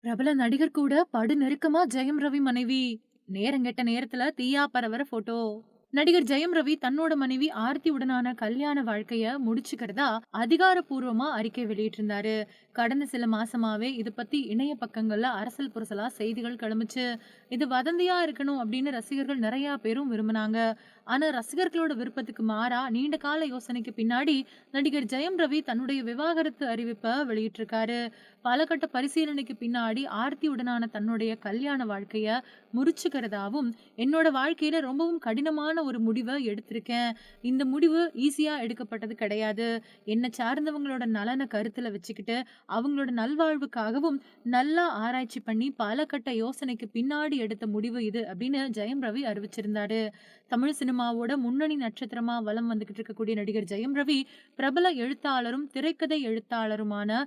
பிரபல நடிகர் கூட படு நெருக்கமா ஜெயம் ரவி மனைவி. நேரங்கெட்ட நேரத்துல தீயா பரவற போட்டோ. நடிகர் ஜெயம் ரவி தன்னோட மனைவி ஆர்த்தி உடனான கல்யாண வாழ்க்கைய முடிச்சுக்கிறதா அதிகாரப்பூர்வமா அறிக்கை வெளியிட்டிருந்தாரு. கடந்த சில மாசமாவே இது பத்தி இணைய பக்கங்கள்ல அரசல் புரசலா செய்திகள் கிளம்பிச்சு. இது வதந்தியா இருக்கணும் அப்படின்னு ரசிகர்கள் நிறைய பேரும் விரும்பினாங்க. ஆனா ரசிகர்களோட விருப்பத்துக்கு மாறா நீண்ட கால யோசனைக்கு பின்னாடி நடிகர் ஜெயம் ரவி தன்னுடைய விவாகரத்து அறிவிப்பை வெளியிட்டிருக்காரு. பல கட்ட பரிசீலனைக்கு பின்னாடி ஆர்த்தியுடனான தன்னுடைய கல்யாண வாழ்க்கைய முறிச்சுக்கிறதாவும், என்னோட வாழ்க்கையில ரொம்பவும் கடினமான ஒரு முடிவை எடுத்திருக்கேன். இந்த முடிவு ஈஸியா எடுக்கப்பட்டது கிடையாது. என்ன சார்ந்தவங்களோட நலனை கருத்துல வச்சுக்கிட்டு அவங்களோட நல்வாழ்வுக்காகவும் நல்லா ஆராய்ச்சி பண்ணி பல கட்ட யோசனைக்கு பின்னாடி எடுத்த முடிவு இது அப்படின்னு ஜெயம் ரவி அறிவிச்சிருந்தாரு. தமிழ் சினிமாவோட முன்னணி நட்சத்திரமா வலம் வந்துகிட்டு இருக்கக்கூடிய நடிகர் ஜெயம் ரவி பிரபல எழுத்தாளரும் திரைக்கதை எழுத்தாளருமான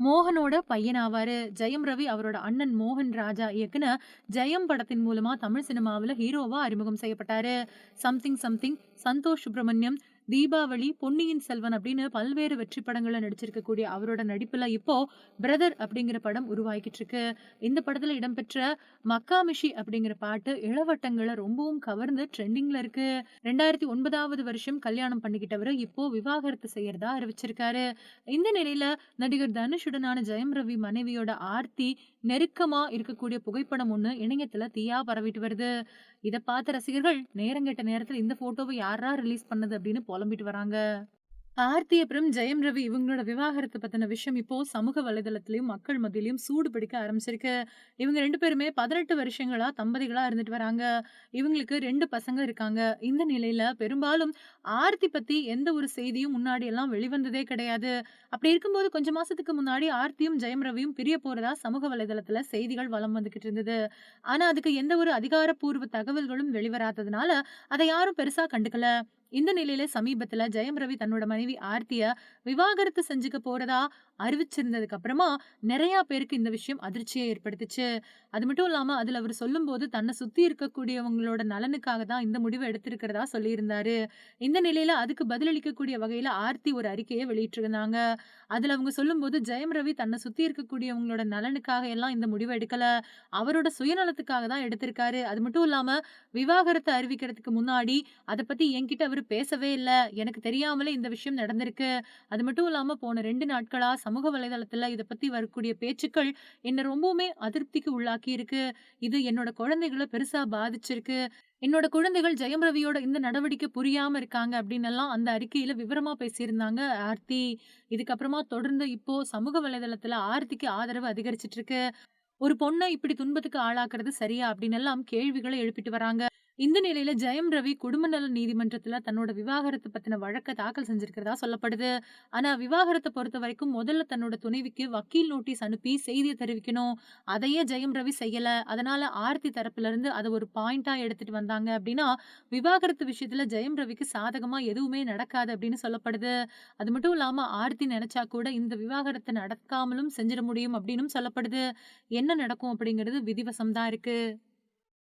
மோகனோட பையனாவாரு. ஜெயம் ரவி அவரோட அண்ணன் மோகன் ராஜா இயக்குன ஜெயம் படத்தின் மூலமா தமிழ் சினிமாவுல ஹீரோவா அறிமுகம் செய்யப்பட்டாரு. சம்திங் சம்திங், சந்தோஷ் சுப்ரமணியம், தீபாவளி, பொன்னியின் செல்வன் அப்படின்னு பல்வேறு வெற்றி படங்கள்ல நடிச்சிருக்கக்கூடிய அவரோட நடிப்புல இப்போ பிரதர் அப்படிங்கிற படம் உருவாகிட்டு இருக்கு. இந்த படத்துல இடம்பெற்ற மக்காமிஷி அப்படிங்கிற பாட்டு இளவட்டங்களை ரொம்பவும் கவர்ந்து ட்ரெண்டிங்ல இருக்கு. 2009வது வருஷம் கல்யாணம் பண்ணிக்கிட்டவரு இப்போ விவாகரத்து செய்யறதா அறிவிச்சிருக்காரு. இந்த நிலையில நடிகர் தனுஷுடனான ஜெயம் ரவி மனைவியோட ஆர்த்தி நெருக்கமா இருக்கக்கூடிய புகைப்படம் ஒண்ணு இணையத்துல தீயா பரவிட்டு வருது. இத பார்த்த ரசிகர்கள் நேரங்கெட்ட நேரத்துல இந்த போட்டோவை யாரா ரிலீஸ் பண்ணது அப்படின்னு புலம்பிட்டு வராங்க. ஆர்த்தி அப்புறம் ஜெயம் ரவி இவங்களோட விவாகரத்து பத்தின விஷயம் இப்போ சமூக வலைதளத்திலயும் மக்கள் மத்தியிலயும் சூடு பிடிக்க ஆரம்பிச்சிருக்கு. இவங்க 2 பேருமே 18 வருஷங்களா தம்பதிகளா இருந்துட்டு வராங்க. இவங்களுக்கு 2 பசங்க இருக்காங்க. இந்த நிலையில பெரும்பாலும் ஆர்த்தி பத்தி எந்த ஒரு செய்தியும் முன்னாடி எல்லாம் வெளிவந்ததே கிடையாது. அப்படி இருக்கும்போது கொஞ்ச மாசத்துக்கு முன்னாடி ஆர்த்தியும் ஜெயம் ரவியும் பிரிய போறதா சமூக வலைதளத்துல செய்திகள் வலம் வந்துகிட்டு இருந்தது. ஆனா அதுக்கு எந்த ஒரு அதிகாரப்பூர்வ தகவல்களும் வெளிவராததுனால அதை யாரும் பெருசா கண்டுக்கல. இந்த நிலையில சமீபத்துல ஜெயம் ரவி தன்னோட மனைவி ஆர்த்திய விவாகரத்து செஞ்சுக்க போறதா அறிவிச்சிருந்ததுக்கு அப்புறமா நிறைய பேருக்கு இந்த விஷயம் அதிர்ச்சியை ஏற்படுத்துச்சு. அது மட்டும் இல்லாம அதுல அவர் சொல்லும்போது தன்னை சுத்தி இருக்கக்கூடியவங்களோட நலனுக்காக தான் இந்த முடிவை எடுத்திருக்கிறதா சொல்லியிருந்தாரு. இந்த நிலையில அதுக்கு பதிலளிக்கக்கூடிய வகையில ஆர்த்தி ஒரு அறிக்கையை வெளியிட்டிருந்தாங்க. அதுல அவங்க சொல்லும்போது ஜெயம் ரவி தன்னை சுத்தி இருக்கக்கூடியவங்களோட நலனுக்காக எல்லாம் இந்த முடிவை எடுக்கல. அவரோட சுயநலத்துக்காக தான் எடுத்திருக்காரு. அது மட்டும் இல்லாம விவாகரத்து அறிவிக்கிறதுக்கு முன்னாடி அத பத்தி என்கிட்ட அவரு பேசவே இல்ல. எனக்கு தெரியாமலே இந்த விஷயம் நடந்திருக்கு. அது மட்டும் இல்லாம போன 2 நாட்களா சமூக வலைதளத்துல இத பத்தி வரக்கூடிய பேச்சுக்கள் என்ன ரொம்பவுமே அதிருப்திக்கு உள்ளாக்கி இருக்கு. இது என்னோட குழந்தைகள பெருசா பாதிச்சிருக்கு. என்னோட குழந்தைகள் ஜெயம் ரவியோட இந்த நடவடிக்கை புரியாம இருக்காங்க அப்படின்னு எல்லாம் அந்த அறிக்கையில விவரமா பேசியிருந்தாங்க ஆர்த்தி. இதுக்கப்புறமா தொடர்ந்து இப்போ சமூக வலைதளத்துல ஆர்த்திக்கு ஆதரவு அதிகரிச்சிட்டு இருக்கு. ஒரு பொண்ண இப்படி துன்பத்துக்கு ஆளாக்குறது சரியா? அப்படின்னு எல்லாம் கேள்விகள எழுப்பிட்டு வராங்க. இந்த நிலையில ஜெயம் ரவி குடும்ப நல நீதிமன்றத்துல தன்னோட விவாகரத்து பத்தின வழக்க தாக்கல் செஞ்சிருக்கிறதா சொல்லப்படுது. ஆனா விவாகரத்த பொறுத்தவரைக்கும் முதல்ல தன்னோட துணைவிக்கு வக்கீல் நோட்டீஸ் அனுப்பி செய்திய தெரிவிக்கணும். அதையே ஜெயம் ரவி செய்யல. அதனால ஆர்த்தி தரப்புல இருந்து அத ஒரு பாயிண்டா எடுத்துட்டு வந்தாங்க அப்படின்னா, விவாகரத்து விஷயத்துல ஜெயம் ரவிக்கு சாதகமா எதுவுமே நடக்காது அப்படின்னு சொல்லப்படுது. அது மட்டும் இல்லாம ஆர்த்தி நினைச்சா கூட இந்த விவாகரத்த நடக்காமலும் செஞ்சிட முடியும் அப்படின்னும் சொல்லப்படுது. என்ன நடக்கும் அப்படிங்கிறது விதிவசம் தான் இருக்கு.